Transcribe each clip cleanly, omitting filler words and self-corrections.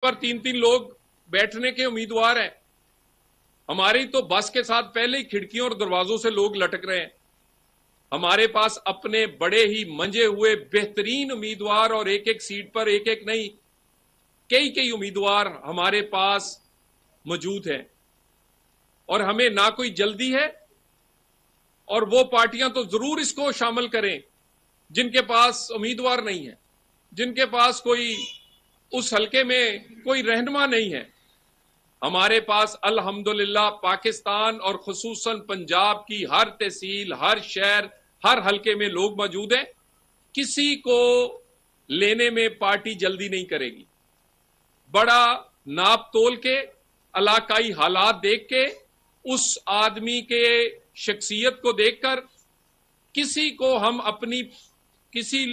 पर 3-3 लोग बैठने के उम्मीदवार हैं। हमारी तो बस के साथ पहले ही खिड़कियों और दरवाजों से लोग लटक रहे हैं। हमारे पास अपने बड़े ही मंजे हुए बेहतरीन उम्मीदवार और एक एक सीट पर एक एक नहीं, कई कई उम्मीदवार हमारे पास मौजूद हैं और हमें ना कोई जल्दी है। और वो पार्टियां तो जरूर इसको शामिल करें जिनके पास उम्मीदवार नहीं है, जिनके पास कोई उस हलके में कोई रहनुमा नहीं है। हमारे पास अल्हम्दुलिल्लाह पाकिस्तान और खुसूसन पंजाब की हर तहसील, हर शहर, हर हलके में लोग मौजूद हैं। किसी को लेने में पार्टी जल्दी नहीं करेगी। बड़ा नाप तोल के, इलाकाई हालात देख के, उस आदमी के शख्सियत को देखकर किसी को हम अपनी किसी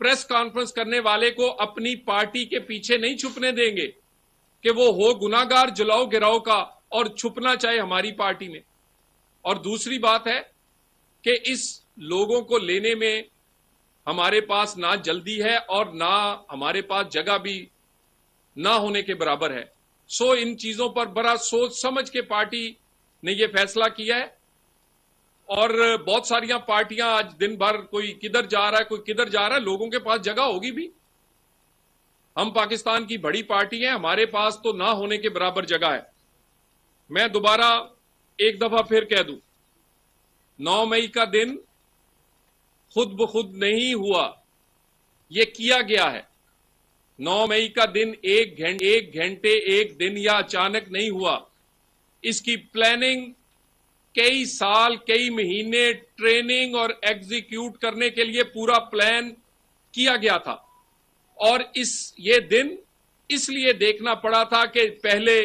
प्रेस कॉन्फ्रेंस करने वाले को अपनी पार्टी के पीछे नहीं छुपने देंगे कि वो हो गुनाहगार जलाओ गिराओ का और छुपना चाहे हमारी पार्टी में। और दूसरी बात है कि इस लोगों को लेने में हमारे पास ना जल्दी है और ना हमारे पास जगह भी ना होने के बराबर है। सो इन चीजों पर बड़ा सोच समझ के पार्टी ने यह फैसला किया है। और बहुत सारियां पार्टियां आज दिन भर कोई किधर जा रहा है, कोई किधर जा रहा है, लोगों के पास जगह होगी भी। हम पाकिस्तान की बड़ी पार्टी हैं, हमारे पास तो ना होने के बराबर जगह है। मैं दोबारा एक दफा फिर कह दूं, 9 मई का दिन खुद ब खुद नहीं हुआ, यह किया गया है। 9 मई का दिन एक घंटे एक दिन या अचानक नहीं हुआ। इसकी प्लानिंग कई साल, कई महीने ट्रेनिंग और एग्जीक्यूट करने के लिए पूरा प्लान किया गया था। और ये दिन इसलिए देखना पड़ा था कि पहले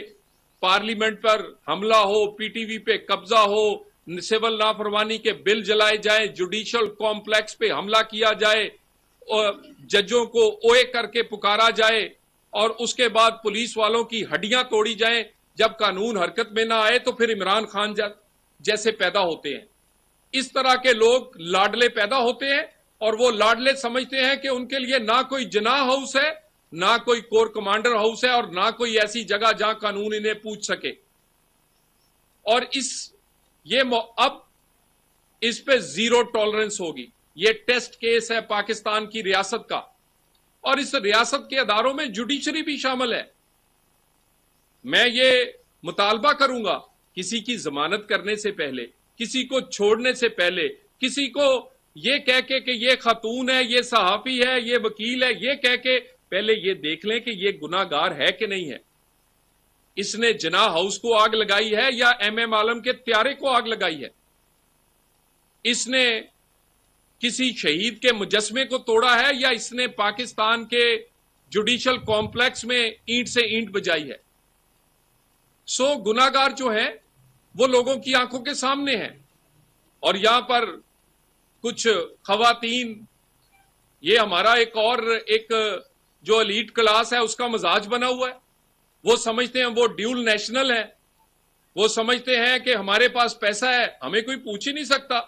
पार्लियामेंट पर हमला हो, पीटीवी पे कब्जा हो, सिविल लापरवाही के बिल जलाए जाए, जुडिशियल कॉम्प्लेक्स पे हमला किया जाए और जजों को ओए करके पुकारा जाए और उसके बाद पुलिस वालों की हड्डियां तोड़ी जाएं। जब कानून हरकत में ना आए तो फिर इमरान खान जैसे पैदा होते हैं। इस तरह के लोग लाडले पैदा होते हैं और वो लाडले समझते हैं कि उनके लिए ना कोई जनाह हाउस है, ना कोई कोर कमांडर हाउस है और ना कोई ऐसी जगह जहां कानून इन्हें पूछ सके। और अब इस पे जीरो टॉलरेंस होगी। ये टेस्ट केस है पाकिस्तान की रियासत का और इस रियासत के अदारों में जुडिशरी भी शामिल है। मैं ये मुतालबा करूंगा, किसी की जमानत करने से पहले, किसी को छोड़ने से पहले, किसी को ये कह के कि ये खातून है, ये सहाफी है, ये वकील है, ये कह के पहले ये देख लें कि ये गुनाहगार है कि नहीं है। इसने जिना हाउस को आग लगाई है या एमएम आलम के त्यारे को आग लगाई है। इसने किसी शहीद के मुजस्मे को तोड़ा है या इसने पाकिस्तान के जुडिशियल कॉम्प्लेक्स में ईंट से ईंट बजाई है। सो गुनाहगार जो है वो लोगों की आंखों के सामने है। और यहां पर कुछ खवातीन, ये हमारा एक जो एलीट क्लास है उसका मजाज बना हुआ है। वो समझते हैं वो ड्यूल नेशनल है, वो समझते हैं कि हमारे पास पैसा है, हमें कोई पूछ ही नहीं सकता।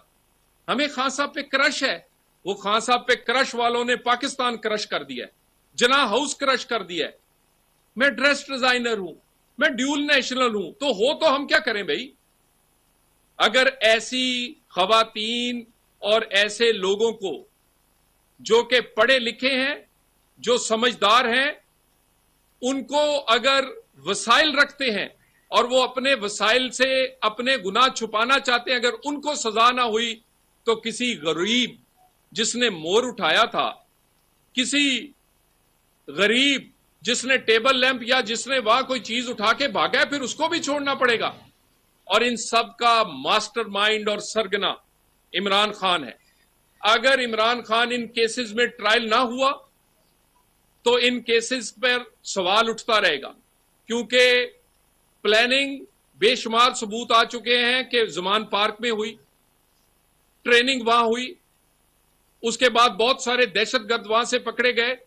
हमें खान साहब पे क्रश है। वो खान साहब पे क्रश वालों ने पाकिस्तान क्रश कर दिया है, जना हाउस क्रश कर दिया है। मैं ड्रेस डिजाइनर हूं, मैं ड्यूल नेशनल हूं, तो हम क्या करें भाई। अगर ऐसी खवातीन और ऐसे लोगों को जो कि पढ़े लिखे हैं, जो समझदार हैं, उनको अगर वसाइल रखते हैं और वो अपने वसाइल से अपने गुनाह छुपाना चाहते हैं, अगर उनको सजा ना हुई तो किसी गरीब जिसने मोर उठाया था, किसी गरीब जिसने टेबल लैंप या जिसने वहां कोई चीज उठा के भागा है, फिर उसको भी छोड़ना पड़ेगा। और इन सब का मास्टरमाइंड और सरगना इमरान खान है। अगर इमरान खान इन केसेस में ट्रायल ना हुआ तो इन केसेस पर सवाल उठता रहेगा, क्योंकि प्लानिंग बेशुमार सबूत आ चुके हैं कि ज़मान पार्क में हुई, ट्रेनिंग वहां हुई, उसके बाद बहुत सारे दहशतगर्द वहां से पकड़े गए,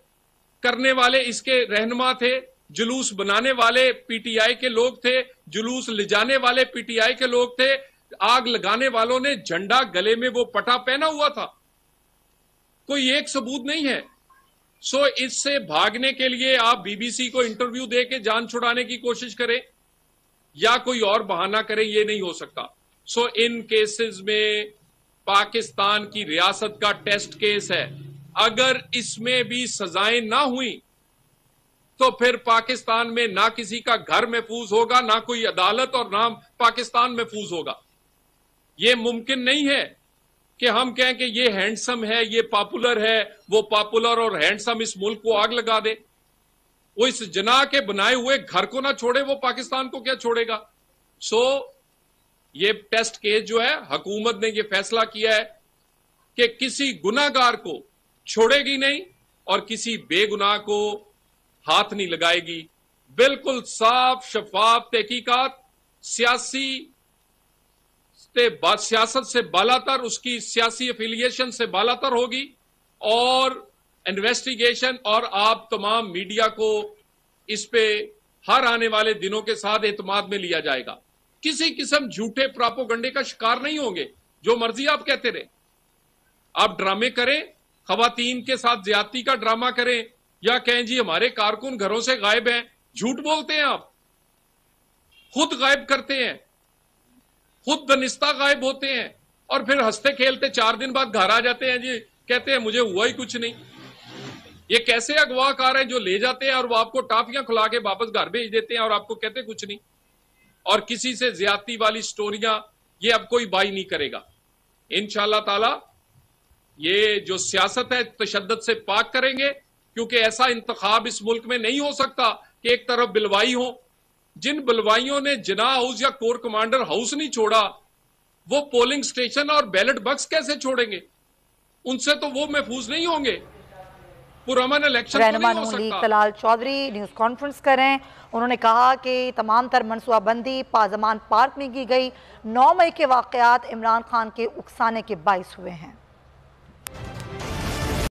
करने वाले इसके रहनुमा थे, जुलूस बनाने वाले पीटीआई के लोग थे, जुलूस ले जाने वाले पीटीआई के लोग थे, आग लगाने वालों ने झंडा गले में वो पटा पहना हुआ था। कोई एक सबूत नहीं है। सो इससे भागने के लिए आप बीबीसी को इंटरव्यू दे के जान छुड़ाने की कोशिश करें या कोई और बहाना करें, ये नहीं हो सकता। सो इन केसेस में पाकिस्तान की रियासत का टेस्ट केस है। अगर इसमें भी सजाएं ना हुई तो फिर पाकिस्तान में ना किसी का घर महफूज होगा, ना कोई अदालत, और ना पाकिस्तान महफूज होगा। यह मुमकिन नहीं है कि हम कहें कि ये हैंडसम है, ये पॉपुलर है, वो पॉपुलर और हैंडसम इस मुल्क को आग लगा दे। वो इस जना के बनाए हुए घर को ना छोड़े, वो पाकिस्तान को क्या छोड़ेगा। सो ये टेस्ट केस जो है, हुकूमत ने ये फैसला किया है कि किसी गुनाहगार को छोड़ेगी नहीं और किसी बेगुनाह को हाथ नहीं लगाएगी। बिल्कुल साफ शफाफ तहकीकात, सियासत से बालातर, उसकी सियासी एफिलिएशन से बालातर होगी, और इन्वेस्टिगेशन, और आप तमाम मीडिया को इस पे हर आने वाले दिनों के साथ एतमाद में लिया जाएगा। किसी किस्म झूठे प्रोपेगेंडे का शिकार नहीं होंगे। जो मर्जी आप कहते रहे, आप ड्रामे करें, खवातीन के साथ ज्यादती का ड्रामा करें, या कहें जी हमारे कारकुन घरों से गायब हैं, झूठ बोलते हैं आप, खुद गायब करते हैं, खुद दनिस्ता गायब होते हैं, और फिर हंसते खेलते 4 दिन बाद घर आ जाते हैं जी, कहते हैं मुझे हुआ ही कुछ नहीं। ये कैसे अगवाकार हैं जो ले जाते हैं और वो आपको टाफियां खुला के वापस घर भेज देते हैं और आपको कहते कुछ नहीं। और किसी से ज्यादती वाली स्टोरियां ये अब कोई बाई नहीं करेगा। इंशाअल्लाह ताला ये जो सियासत है तशद्दुद से पाक करेंगे, क्योंकि ऐसा इंतखाब इस मुल्क में नहीं हो सकता कि एक तरफ बिलवाई हो। जिन बिलवाइयों ने जिना हाउस या कोर कमांडर हाउस नहीं छोड़ा, वो पोलिंग स्टेशन और बैलेट बॉक्स कैसे छोड़ेंगे? उनसे तो वो महफूज नहीं होंगे। पुरअमन इलेक्शन तो नहीं हो सकता। तलाल चौधरी न्यूज कॉन्फ्रेंस करें। उन्होंने कहा कि तमाम तर मनसूबाबंदी पार्लियामान पार्क में की गई 9 मई के वाकयात इमरान खान के उकसाने के बाइस हुए हैं।